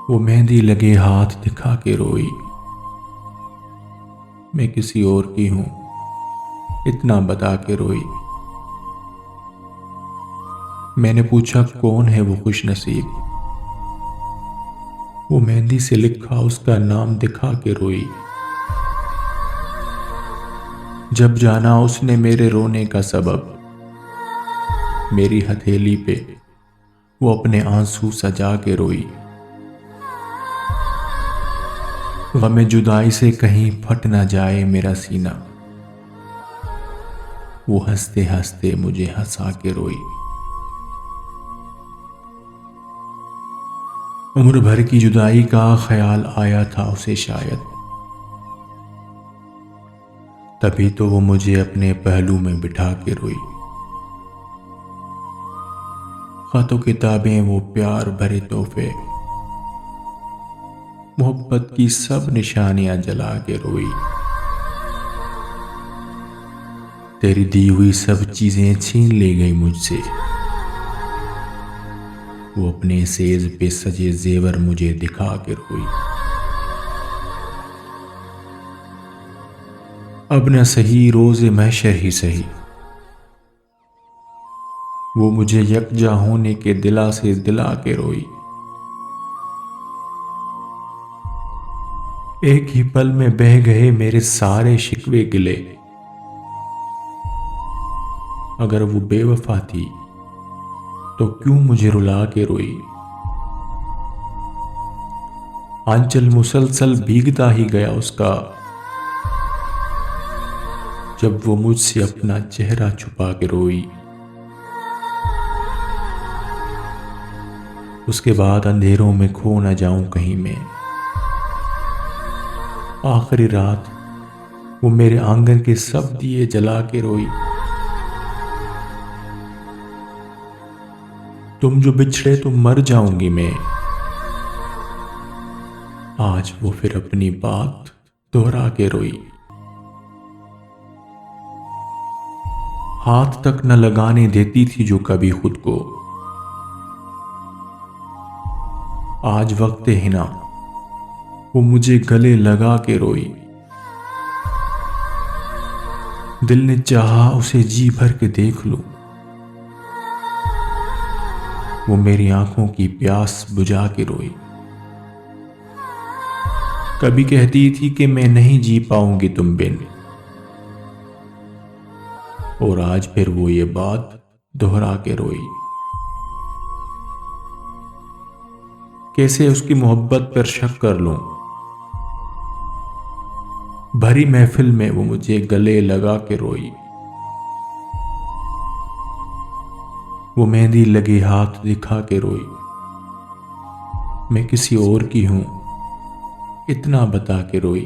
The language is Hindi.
वो मेहंदी लगे हाथ दिखा के रोई। मैं किसी और की हूं इतना बता के रोई। मैंने पूछा कौन है वो खुश नसीब, वो मेहंदी से लिखा उसका नाम दिखा के रोई। जब जाना उसने मेरे रोने का सबब, मेरी हथेली पे वो अपने आंसू सजा के रोई। गमे जुदाई से कहीं फट ना जाए मेरा सीना, वो हंसते हंसते मुझे हंसा के रोई। उम्र भर की जुदाई का ख्याल आया था उसे शायद, तभी तो वो मुझे अपने पहलू में बिठा के रोई। खतों किताबें वो प्यार भरे तोहफे, मोहब्बत की सब निशानियां जला के रोई। तेरी दी हुई सब चीजें छीन ले गई मुझसे, वो अपने सेज पे सजे जेवर मुझे दिखा के रोई। अब न सही रोज़े महशर ही सही, वो मुझे यकजा होने के दिला से दिला के रोई। एक ही पल में बह गए मेरे सारे शिकवे गिले, अगर वो बेवफा थी तो क्यों मुझे रुला के रोई। आंचल मुसलसल भीगता ही गया उसका, जब वो मुझसे अपना चेहरा छुपा के रोई। उसके बाद अंधेरों में खो न जाऊं कहीं मैं, आखिरी रात वो मेरे आंगन के सब दिए जला के रोई। तुम जो बिछड़े तो मर जाऊंगी मैं, आज वो फिर अपनी बात दोहरा के रोई। हाथ तक न लगाने देती थी जो कभी खुद को, आज वक्त हिना वो मुझे गले लगा के रोई। दिल ने चाहा उसे जी भर के देख लूं, वो मेरी आंखों की प्यास बुझा के रोई। कभी कहती थी कि मैं नहीं जी पाऊंगी तुम बिन, और आज फिर वो ये बात दोहरा के रोई। कैसे उसकी मोहब्बत पर शक कर लूं, भरी महफिल में वो मुझे गले लगा के रोई। वो मेहंदी लगे हाथ दिखा के रोई। मैं किसी और की हूं इतना बता के रोई।